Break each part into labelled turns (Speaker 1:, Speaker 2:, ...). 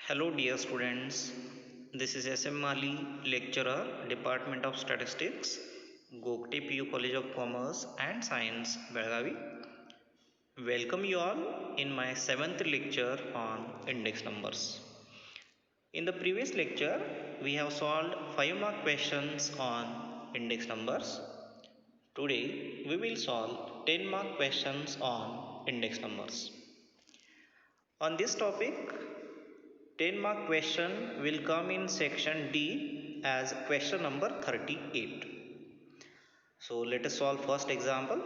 Speaker 1: Hello dear students, this is SM Mali, lecturer, Department of Statistics, Gokte PU College of Commerce and Science, Belgavi. Welcome you all in my 7th lecture on index numbers. In the previous lecture, we have solved 5 mark questions on index numbers. Today, we will solve 10 mark questions on index numbers. On this topic, 10 mark question will come in section D as question number 38. So let us solve first example.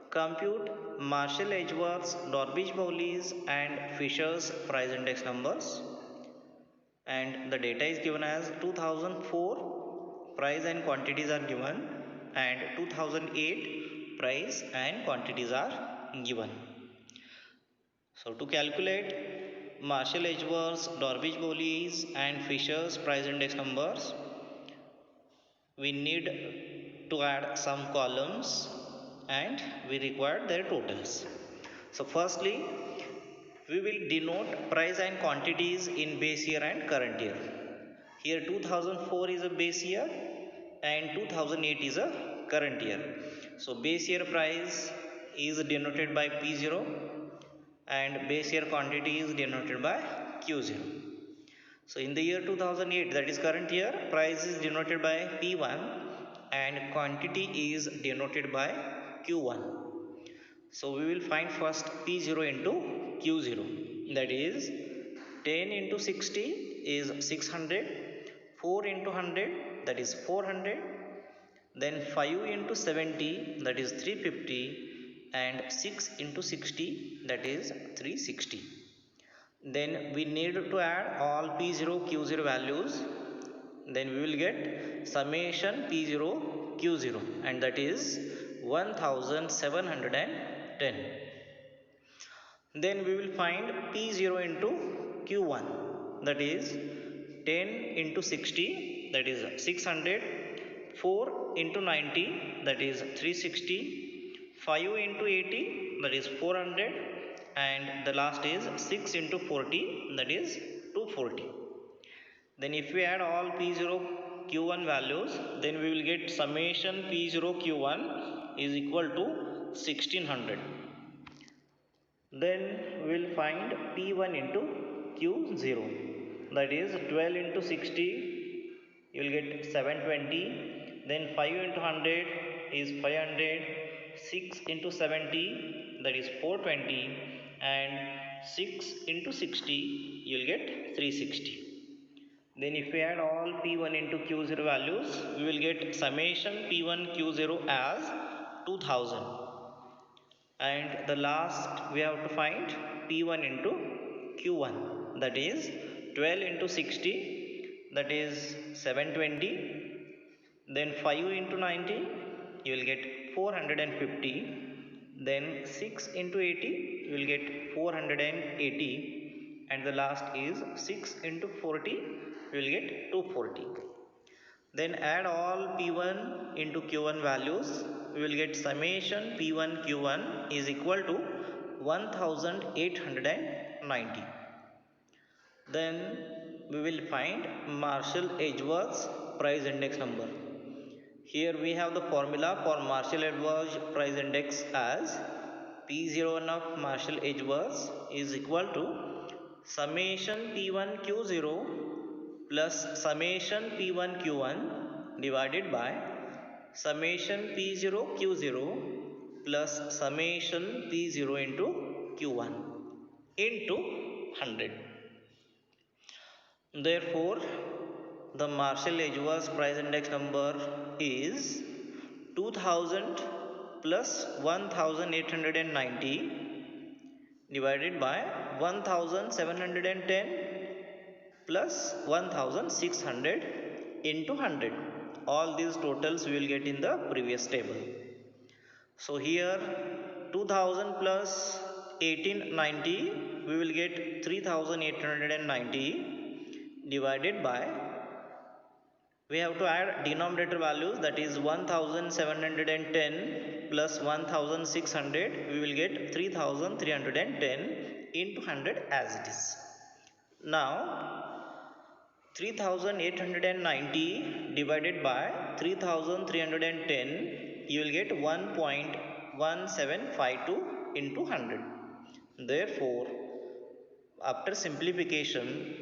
Speaker 1: Compute Marshall Edgeworth's, Dorbidge Bowley's and Fisher's price index numbers, and the data is given as 2004 price and quantities are given and 2008 price and quantities are given. So to calculate Marshall Edgeworth's, Dorbidge Bowley's and Fisher's price index numbers, we need to add some columns and we require their totals. So firstly, we will denote price and quantities in base year and current year. Here 2004 is a base year and 2008 is a current year. So base year price is denoted by P0 and base year quantity is denoted by Q0. So in the year 2008, that is current year, price is denoted by P1 and quantity is denoted by Q1. So we will find first P0 into Q0, that is 10 into 60 is 600, 4 into 100 that is 400, then 5 into 70 that is 350 and 6 into 60 that is 360. Then we need to add all P0 Q0 values, then we will get summation P0 Q0 and that is 1710. Then we will find P0 into Q1, that is 10 into 60 that is 600, 4 into 90 that is 360, 5 into 80 that is 400 and the last is 6 into 40 that is 240. Then if we add all P0 Q1 values, then we will get summation P0 Q1 is equal to 1600. Then we will find P1 into Q0, that is 12 into 60 you will get 720, then 5 into 100 is 500, 6 into 70 that is 420 and 6 into 60 you will get 360. Then if we add all P1 into Q0 values, we will get summation P1 Q0 as 2000. And the last we have to find P1 into Q1, that is 12 into 60 that is 720, then 5 into 90 you will get 450, then 6 into 80 you will get 480 and the last is 6 into 40 you will get 240. Then add all P1 into Q1 values, we will get summation P1 Q1 is equal to 1890. Then we will find Marshall Edgeworth's price index number. Here we have the formula for Marshall Edgeworth's price index as P01 of Marshall Edgeworth's is equal to summation P1 Q0 plus summation P1 Q1 divided by summation P0 Q0 plus summation P0 into Q1 into 100. Therefore, the Marshall Edgeworth's price index number is 2000 plus 1890 divided by 1710 plus 1600 into 100. All these totals we will get in the previous table. So here 2000 plus 1890 we will get 3890 divided by, we have to add denominator values, that is 1710 plus 1600 we will get 3310 into 100 as it is. Now 3890 divided by 3310, you will get 1.1752 into 100. Therefore, after simplification,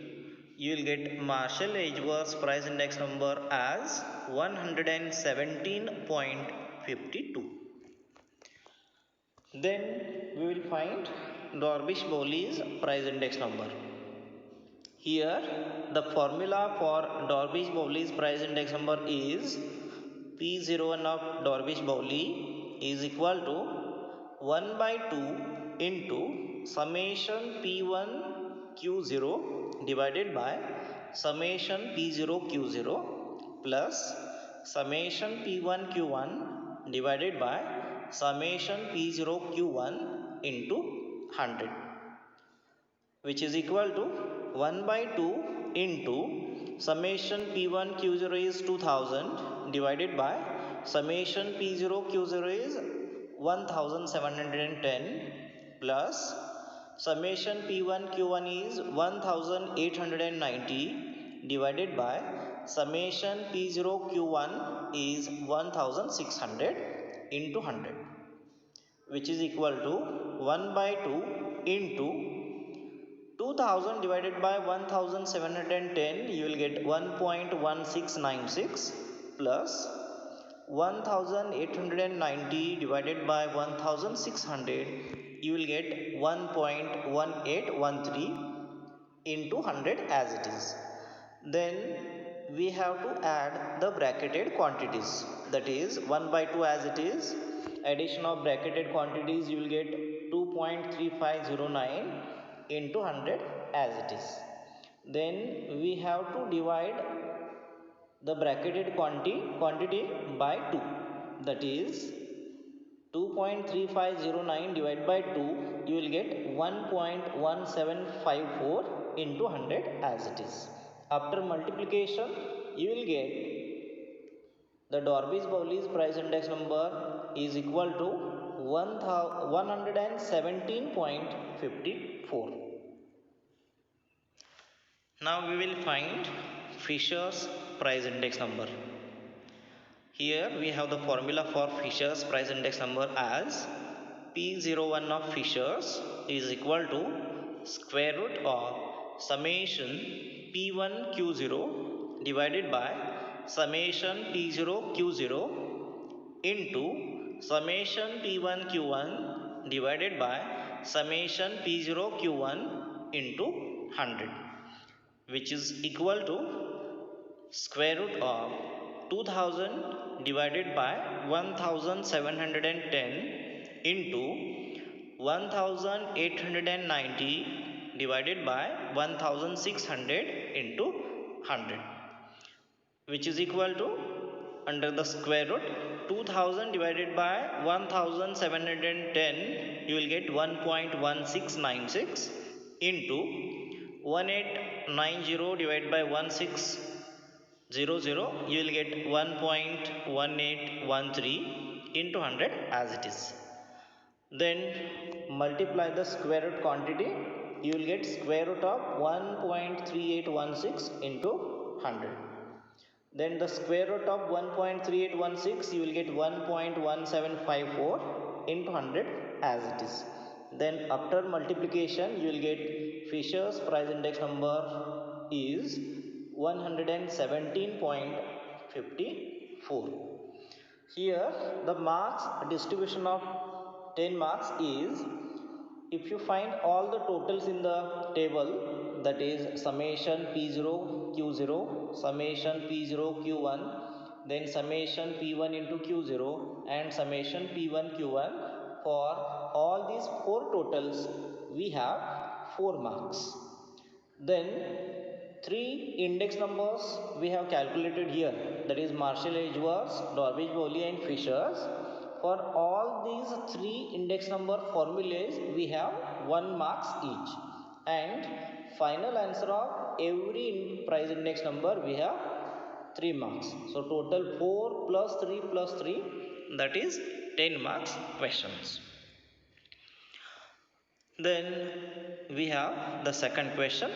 Speaker 1: you will get Marshall Edgeworth price index number as 117.52. Then we will find Dorbish-Bowley's price index number. Here the formula for Dorbish-Bowley's price index number is P01 of Dorbish-Bowley is equal to 1 by 2 into summation P1 Q0 divided by summation P0 Q0 plus summation P1 Q1 divided by summation P0 Q1 into 100, which is equal to 1 by 2 into summation P1 Q0 is 2000 divided by summation P0 Q0 is 1710 plus summation P1 Q1 is 1890 divided by summation P0 Q1 is 1600 into 100, which is equal to 1 by 2 into 2000 divided by 1710, you will get 1.1696 plus 1890 divided by 1600, you will get 1.1813 into 100 as it is. Then we have to add the bracketed quantities, that is 1 by 2 as it is. Addition of bracketed quantities, you will get 2.3509 into 100 as it is. Then we have to divide the bracketed quantity by 2, that is 2.3509 divided by 2, you will get 1.1754 into 100 as it is. After multiplication, you will get the Dorbish-Bowley's price index number is equal to 117.54. Now we will find Fisher's price index number. Here we have the formula for Fisher's price index number as P01 of Fisher's is equal to square root of summation P1 Q0 divided by summation P0 Q0 into summation P1 Q1 divided by summation P0 Q1 into 100, which is equal to square root of 2000 divided by 1710 into 1890 divided by 1600 into 100, which is equal to, under the square root, 2000 divided by 1710, you will get 1.1696 into 1890 divided by 1600, you will get 1.1813 into 100 as it is. Then multiply the square root quantity, you will get square root of 1.3816 into 100. Then the square root of 1.3816, you will get 1.1754 into 100 as it is. Then after multiplication, you will get Fisher's price index number is 117.54. Here the marks distribution of 10 marks is, if you find all the totals in the table, that is summation P0 Q0, summation P0 Q1, then summation P1 into Q0 and summation P1 Q1, for all these 4 totals we have 4 marks. Then 3 index numbers we have calculated here, that is Marshall Edgeworth, Dorbish-Bowley and Fisher's. For all these 3 index number formulas, we have 1 marks each, and final answer of every price index number we have 3 marks. So total 4 plus 3 plus 3, that is 10 marks questions. Then we have the second question.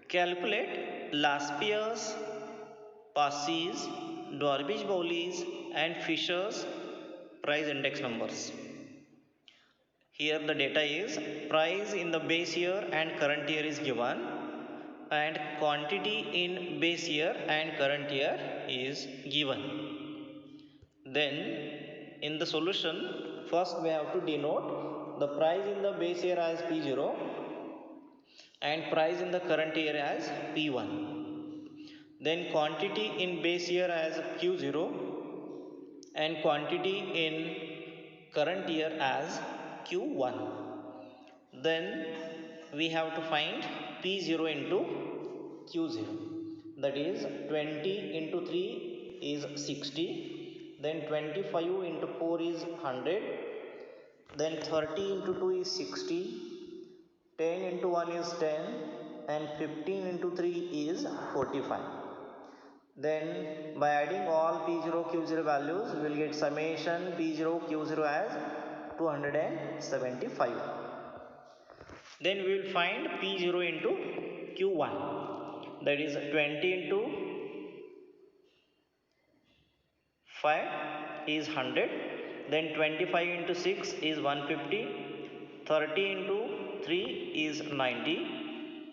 Speaker 1: Calculate Laspier's, Passey's, Dorbish-Bowley's and Fisher's price index numbers. Here the data is price in the base year and current year is given, and quantity in base year and current year is given. Then in the solution, first we have to denote the price in the base year as P0 and price in the current year as P1. Then quantity in base year as Q0 and quantity in current year as Q1. Then we have to find P0 into Q0, that is 20 into 3 is 60, then 25 into 4 is 100, then 30 into 2 is 60, 10 into 1 is 10 and 15 into 3 is 45. Then by adding all P0 Q0 values we will get summation P0 Q0 as 275. Then we will find P0 into Q1, that is 20 into 5 is 100, then 25 into 6 is 150, 30 into 3 is 90,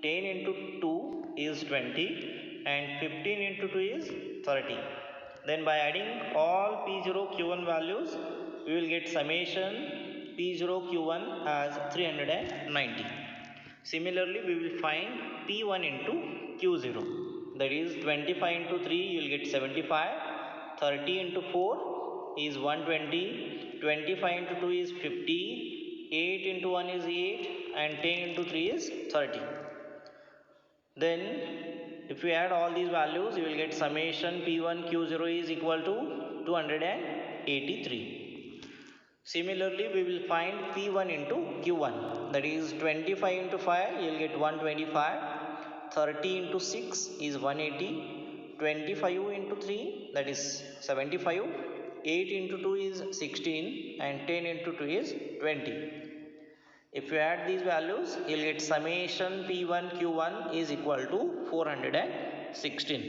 Speaker 1: 10 into 2 is 20 and 15 into 2 is 30. Then by adding all P0 Q1 values we will get summation P0 Q1 as 390. Similarly we will find P1 into Q0, that is 25 into 3 you will get 75, 30 into 4 is 120, 25 into 2 is 50, 8 into 1 is 8 and 10 into 3 is 30. Then if we add all these values you will get summation P1 Q0 is equal to 283. Similarly we will find P1 into Q1, that is 25 into 5 you will get 125, 30 into 6 is 180, 25 into 3 that is 75, 8 into 2 is 16 and 10 into 2 is 20. If you add these values you will get summation P1 Q1 is equal to 416.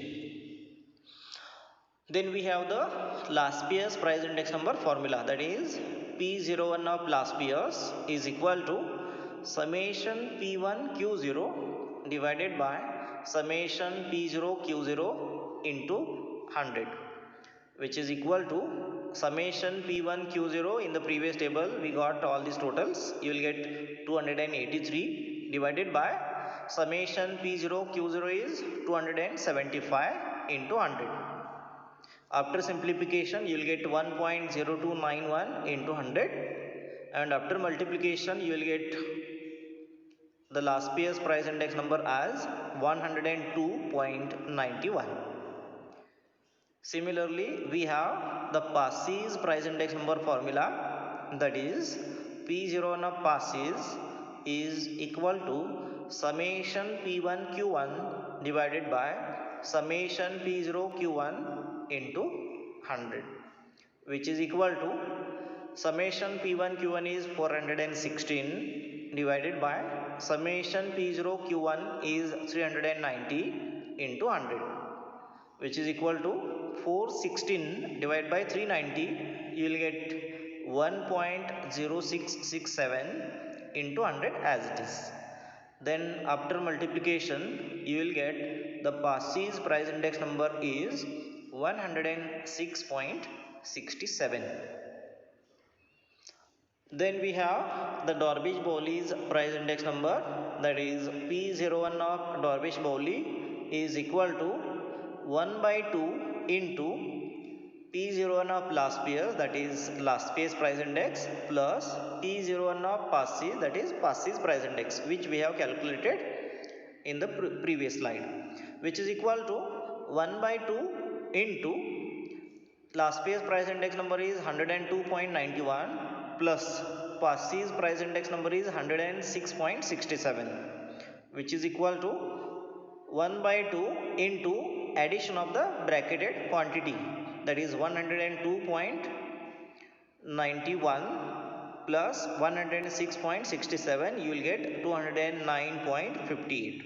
Speaker 1: Then we have the Laspier's price index number formula, that is P01 of Laspier's is equal to summation P1 Q0 divided by summation P0 Q0 into 100, which is equal to summation P1 Q0. In the previous table we got all these totals, you will get 283 divided by summation P0 Q0 is 275 into 100. After simplification you will get 1.0291 into 100, and after multiplication you will get the Laspier's price index number as 102.91. Similarly we have the Passey's price index number formula, that is P01 of Passey's is equal to summation P1 Q1 divided by summation P0 Q1 into 100, which is equal to summation P1 Q1 is 416 divided by summation P0 Q1 is 390 into 100, which is equal to 416 divided by 390, you will get 1.0667 into 100 as it is. Then after multiplication you will get the Passey's price index number is 106.67. Then we have the Dorbish-Bowley's price index number, that is P01 of Dorbish-Bowley is equal to 1 by 2 into P01 of Laspier's, that is Laspier's price index, plus P01 of Passey, that is Passey's price index, which we have calculated in the previous slide, which is equal to 1 by 2 into Laspier's price index number is 102.91 plus Passey's price index number is 106.67, which is equal to 1 by 2 into addition of the bracketed quantity, that is 102.91 plus 106.67, you will get 209.58.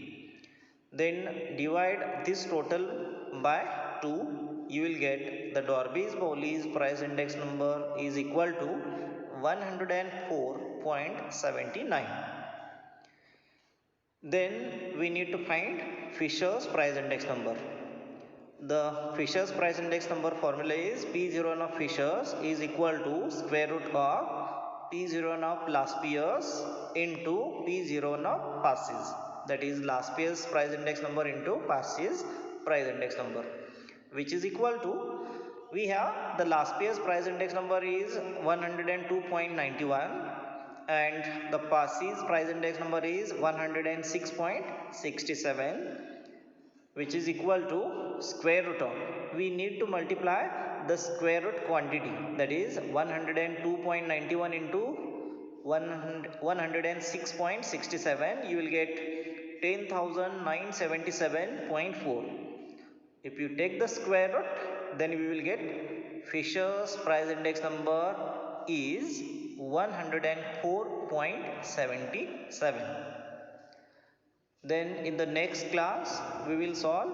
Speaker 1: then divide this total by 2. You will get the Dorby's Bowley's price index number is equal to 104.79. Then we need to find Fisher's price index number. The Fisher's price index number formula is P01 of Fisher's is equal to square root of P01 of last year's into P01 of past year's. That is last year's price index number into past year's price index number, which is equal to, we have the last year's price index number is 102.91 and the past year's price index number is 106.67, which is equal to square root of, we need to multiply the square root quantity, that is 102.91 into 106.67, you will get 10,977.4. If you take the square root, then we will get Fisher's price index number is 104.77. Then in the next class we will solve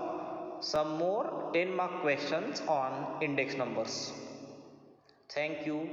Speaker 1: some more 10 mark questions on index numbers. Thank you.